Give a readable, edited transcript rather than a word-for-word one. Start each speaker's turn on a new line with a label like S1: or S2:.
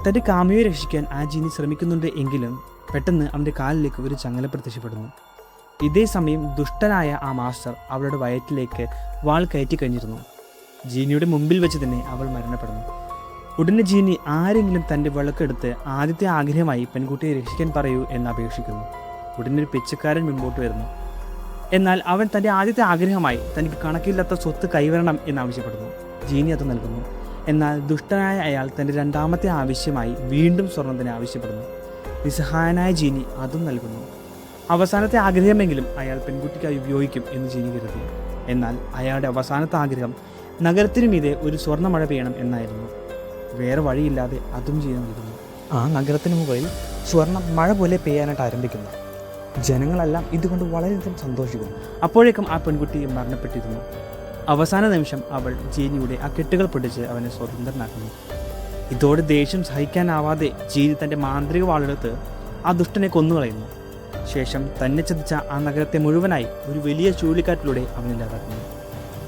S1: തൻ്റെ കാമുകിയെ രക്ഷിക്കാൻ ആ ജീനി ശ്രമിക്കുന്നുണ്ട് എങ്കിലും പെട്ടെന്ന് അവൻ്റെ കാലിലേക്ക് ഒരു ചങ്ങല പ്രത്യക്ഷപ്പെടുന്നു. ഇതേ സമയം ദുഷ്ടനായ ആ മാസ്റ്റർ അവളുടെ വയറ്റിലേക്ക് വാൾ കയറ്റി കഴിഞ്ഞിരുന്നു. ജീനിയുടെ മുമ്പിൽ വെച്ച് തന്നെ അവൾ മരണപ്പെടുന്നു. ഉടനെ ജീനി ആരെങ്കിലും തൻ്റെ വിളക്കെടുത്ത് ആദ്യത്തെ ആഗ്രഹമായി പെൺകുട്ടിയെ രക്ഷിക്കാൻ പറയൂ എന്ന് അപേക്ഷിക്കുന്നു. ഉടനെ ഒരു പിച്ചക്കാരൻ മുൻപോട്ട് വരുന്നു. എന്നാൽ അവൻ തൻ്റെ ആദ്യത്തെ ആഗ്രഹമായി തനിക്ക് കണക്കില്ലാത്ത സ്വത്ത് കൈവരണം എന്നാവശ്യപ്പെടുന്നു. ജീനി അത് നൽകുന്നു. എന്നാൽ ദുഷ്ടനായ അയാൾ തൻ്റെ രണ്ടാമത്തെ ആവശ്യമായി വീണ്ടും സ്വർണ്ണത്തിന് ആവശ്യപ്പെടുന്നു. നിസ്സഹായനായ ജീനി അതും നൽകുന്നു. അവസാനത്തെ ആഗ്രഹമെങ്കിലും അയാൾ പെൺകുട്ടിക്കായി ഉപയോഗിക്കും എന്ന് ജീനി കരുതി. എന്നാൽ അയാളുടെ അവസാനത്തെ ആഗ്രഹം നഗരത്തിനു മീതെ ഒരു സ്വർണ്ണമഴ പെയ്യണം എന്നായിരുന്നു. വേറെ വഴിയില്ലാതെ അതും ജീനി നൽകുന്നു. ആ നഗരത്തിന് മുകളിൽ സ്വർണം മഴ പോലെ പെയ്യാനായിട്ട് ആരംഭിക്കുന്നു. ജനങ്ങളെല്ലാം ഇതുകൊണ്ട് വളരെയധികം സന്തോഷിക്കുന്നു. അപ്പോഴേക്കും ആ പെൺകുട്ടി മരണപ്പെട്ടിരുന്നു. അവസാന നിമിഷം അവൾ ജീനിയുടെ ആ കെട്ടുകൾ പൊട്ടിച്ച് അവനെ സ്വതന്ത്രനാക്കുന്നു. ഇതോടെ ദേഷ്യം സഹിക്കാനാവാതെ ജീനി തൻ്റെ മാന്ത്രിക വാളെടുത്ത് ആ ദുഷ്ടനെ കൊന്നുകളയുന്നു. ശേഷം തന്നെ ചതിച്ച ആ നഗരത്തെ മുഴുവനായി ഒരു വലിയ ചുഴലിക്കാറ്റിലൂടെ അവനില്ലാതാക്കുന്നു.